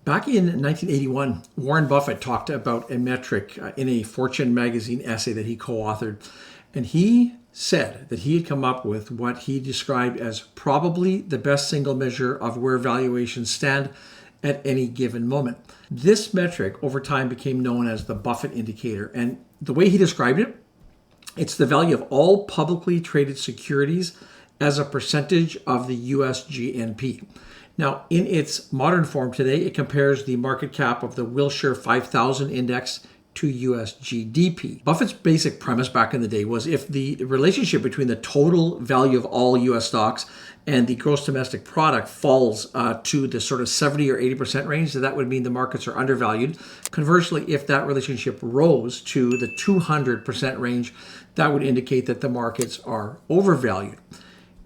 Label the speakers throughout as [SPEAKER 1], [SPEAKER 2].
[SPEAKER 1] Back in 1981, Warren Buffett talked about a metric in a Fortune magazine essay that he co-authored. And he said that he had come up with what he described as probably the best single measure of where valuations stand at any given moment. This metric over time became known as the Buffett Indicator. And the way he described it, it's the value of all publicly traded securities as a percentage of the US GNP. Now, in its modern form today, it compares the market cap of the Wilshire 5000 index to US GDP. Buffett's basic premise back in the day was if the relationship between the total value of all US stocks and the gross domestic product falls to the sort of 70 or 80% range, that would mean the markets are undervalued. Conversely, if that relationship rose to the 200% range, that would indicate that the markets are overvalued.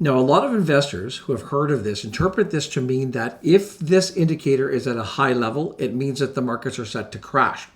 [SPEAKER 1] Now, a lot of investors who have heard of this interpret this to mean that if this indicator is at a high level, it means that the markets are set to crash.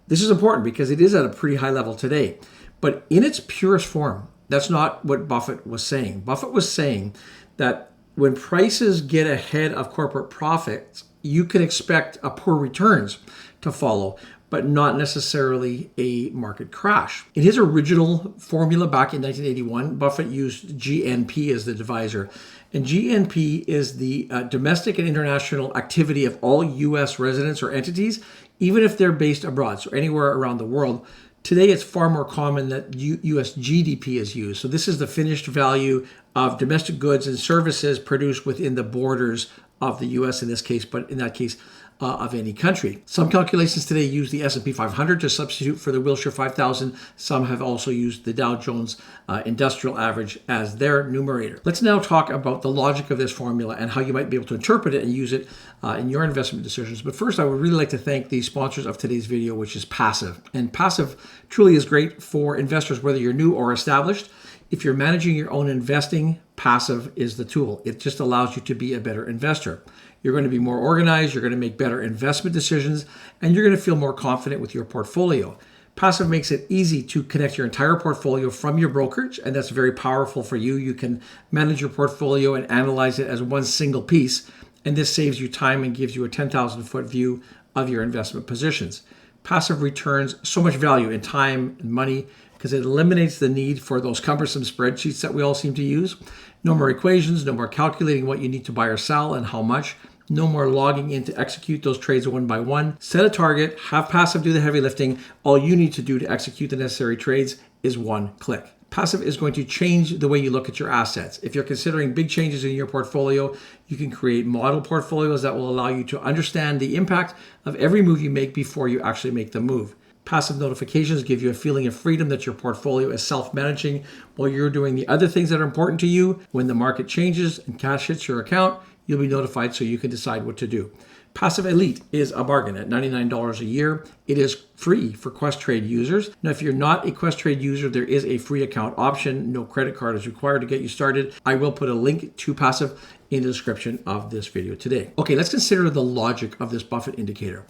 [SPEAKER 1] This is important because it is at a pretty high level today. But in its purest form, that's not what Buffett was saying. Buffett was saying that when prices get ahead of corporate profits, you can expect a poor returns to follow, but not necessarily a market crash. In his original formula back in 1981, Buffett used GNP as the divisor. And GNP is the domestic and international activity of all U.S. residents or entities, even if they're based abroad, so anywhere around the world. Today, it's far more common that U.S. GDP is used. So this is the finished value of domestic goods and services produced within the borders of the U.S. in this case, but in that case, of any country. Some calculations today use the S&P 500 to substitute for the Wilshire 5000. Some have also used the Dow Jones Industrial Average as their numerator. Let's now talk about the logic of this formula and how you might be able to interpret it and use it in your investment decisions. But first, I would really like to thank the sponsors of today's video, which is Passive. And Passive truly is great for investors, whether you're new or established. If you're managing your own investing, Passive is the tool. It just allows you to be a better investor. You're going to be more organized, you're going to make better investment decisions, and you're going to feel more confident with your portfolio. Passive makes it easy to connect your entire portfolio from your brokerage, and that's very powerful for you. You can manage your portfolio and analyze it as one single piece, and this saves you time and gives you a 10,000-foot view of your investment positions. Passive returns so much value in time and money because it eliminates the need for those cumbersome spreadsheets that we all seem to use. No more equations, no more calculating what you need to buy or sell and how much. No more logging in to execute those trades one by one. Set a target, have Passive do the heavy lifting. All you need to do to execute the necessary trades is one click. Passive is going to change the way you look at your assets. If you're considering big changes in your portfolio, you can create model portfolios that will allow you to understand the impact of every move you make before you actually make the move. Passive notifications give you a feeling of freedom that your portfolio is self-managing while you're doing the other things that are important to you. When the market changes and cash hits your account, you'll be notified so you can decide what to do. Passive Elite is a bargain at $99 a year. It is free for Questrade users. Now, if you're not a Questrade user, there is a free account option. No credit card is required to get you started. I will put a link to Passive in the description of this video today. Okay, let's consider the logic of this Buffett indicator.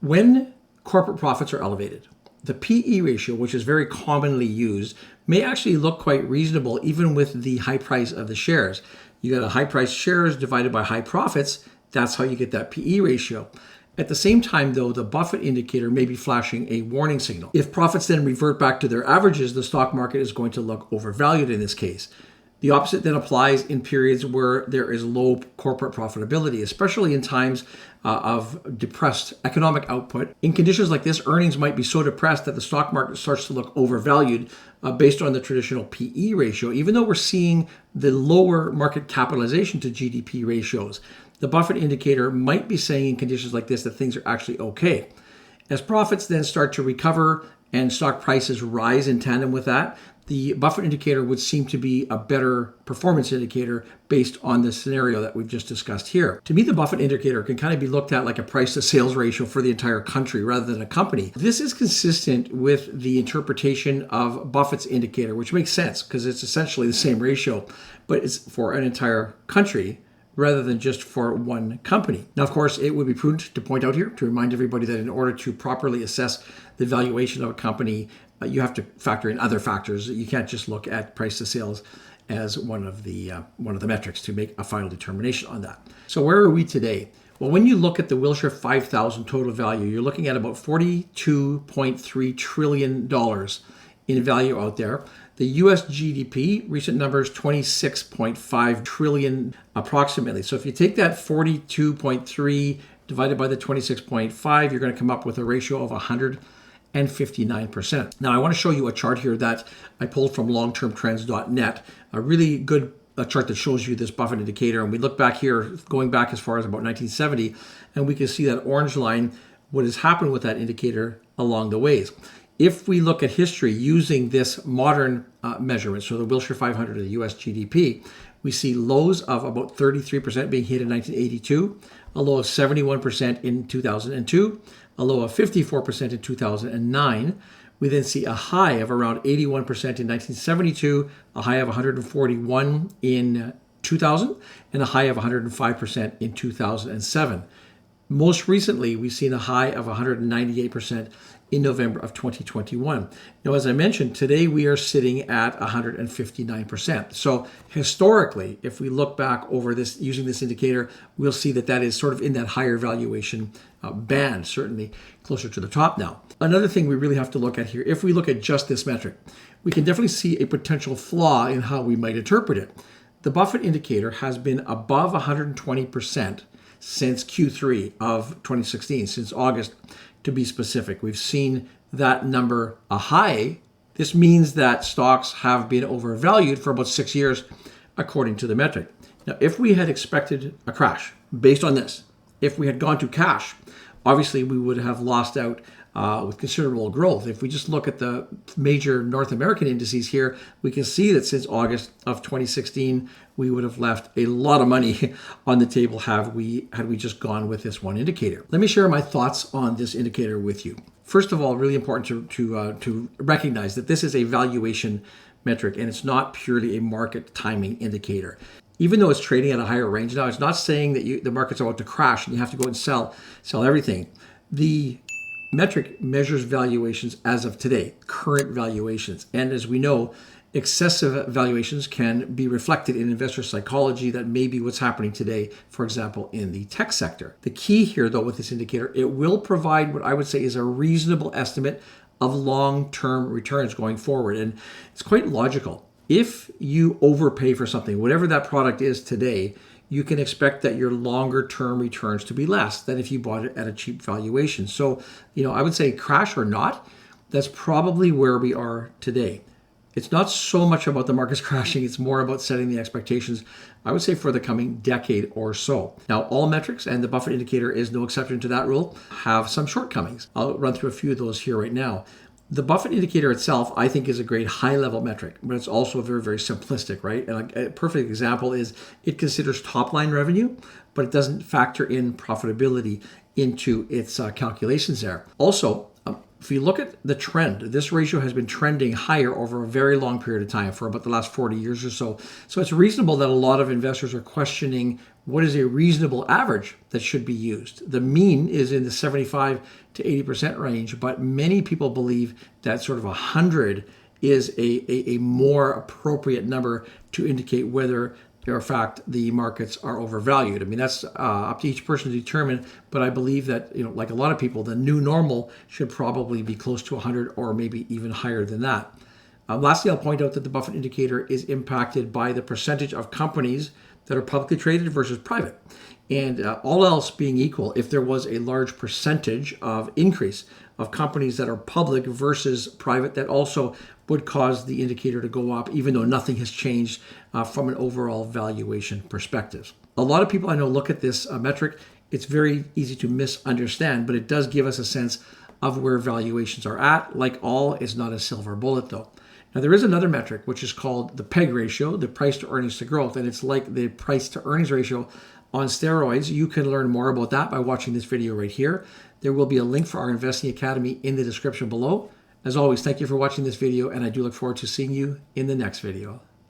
[SPEAKER 1] When corporate profits are elevated, the PE ratio, which is very commonly used, may actually look quite reasonable even with the high price of the shares. You got a high price shares divided by high profits. That's how you get that PE ratio. At the same time, though, the Buffett indicator may be flashing a warning signal. If profits then revert back to their averages, the stock market is going to look overvalued in this case. The opposite then applies in periods where there is low corporate profitability, especially in times of depressed economic output. In conditions like this, earnings might be so depressed that the stock market starts to look overvalued based on the traditional PE ratio, even though we're seeing the lower market capitalization to GDP ratios. The Buffett indicator might be saying in conditions like this that things are actually okay. As profits then start to recover and stock prices rise in tandem with that, the Buffett indicator would seem to be a better performance indicator based on the scenario that we've just discussed here. To me, the Buffett indicator can kind of be looked at like a price to sales ratio for the entire country rather than a company. This is consistent with the interpretation of Buffett's indicator, which makes sense because it's essentially the same ratio, but it's for an entire country rather than just for one company. Now, of course, it would be prudent to point out here to remind everybody that in order to properly assess the valuation of a company, you have to factor in other factors. You can't just look at price to sales as one of the metrics to make a final determination on that. So where are we today? Well, when you look at the Wilshire 5000 total value, you're looking at about $42.3 trillion in value out there. The US GDP, recent numbers, 26.5 trillion approximately. So if you take that 42.3 divided by the 26.5, you're going to come up with a ratio of 159%. Now, I want to show you a chart here that I pulled from longtermtrends.net, a really good chart that shows you this Buffett indicator. And we look back here, going back as far as about 1970, and we can see that orange line, what has happened with that indicator along the ways. If we look at history using this modern measurement, so the Wilshire 500 or the US GDP, we see lows of about 33% being hit in 1982, a low of 71% in 2002, a low of 54% in 2009. We then see a high of around 81% in 1972, a high of 141 in 2000, and a high of 105% in 2007. Most recently, we've seen a high of 198% in November of 2021. Now, as I mentioned, today we are sitting at 159%. So historically, if we look back over this using this indicator, we'll see that that is sort of in that higher valuation band, certainly closer to the top now. Another thing we really have to look at here, if we look at just this metric, we can definitely see a potential flaw in how we might interpret it. The Buffett indicator has been above 120% since Q3 of 2016, since August to be specific. We've seen that number a high. This means that stocks have been overvalued for about 6 years, according to the metric. Now, if we had expected a crash based on this, if we had gone to cash, obviously we would have lost out with considerable growth. If we just look at the major North American indices here, we can see that since August of 2016, we would have left a lot of money on the table had we just gone with this one indicator. Let me share my thoughts on this indicator with you. First of all, really important to recognize that this is a valuation metric and it's not purely a market timing indicator. Even though it's trading at a higher range now, it's not saying that the market's about to crash and you have to go and sell everything. The metric measures valuations as of today, current valuations. And as we know, excessive valuations can be reflected in investor psychology. That may be what's happening today, for example, in the tech sector. The key here, though, with this indicator, it will provide what I would say is a reasonable estimate of long-term returns going forward. And it's quite logical. If you overpay for something, whatever that product is today, you can expect that your longer term returns to be less than if you bought it at a cheap valuation. So, I would say crash or not, that's probably where we are today. It's not so much about the markets crashing, it's more about setting the expectations, I would say, for the coming decade or so. Now, all metrics, and the Buffett indicator is no exception to that rule, have some shortcomings. I'll run through a few of those here right now. The Buffett indicator itself, I think, is a great high-level metric, but it's also very, very simplistic, right? And a perfect example is it considers top-line revenue, but it doesn't factor in profitability into its calculations there. Also, if you look at the trend, this ratio has been trending higher over a very long period of time, for about the last 40 years or so. So it's reasonable that a lot of investors are questioning what is a reasonable average that should be used. The mean is in the 75 to 80% range, but many people believe that sort of 100 is a more appropriate number to indicate whether in fact the markets are overvalued. I mean, that's up to each person to determine, but I believe that, like a lot of people, the new normal should probably be close to 100 or maybe even higher than that. Lastly, I'll point out that the Buffett indicator is impacted by the percentage of companies that are publicly traded versus private. And all else being equal, if there was a large percentage of increase of companies that are public versus private, that also would cause the indicator to go up, even though nothing has changed from an overall valuation perspective. A lot of people I know look at this metric. It's very easy to misunderstand, but it does give us a sense of where valuations are at. Like all, it's not a silver bullet, though. Now, there is another metric, which is called the PEG ratio, the price to earnings to growth, and it's like the price to earnings ratio on steroids. You can learn more about that by watching this video right here. There will be a link for our Investing Academy in the description below. As always, thank you for watching this video, and I do look forward to seeing you in the next video.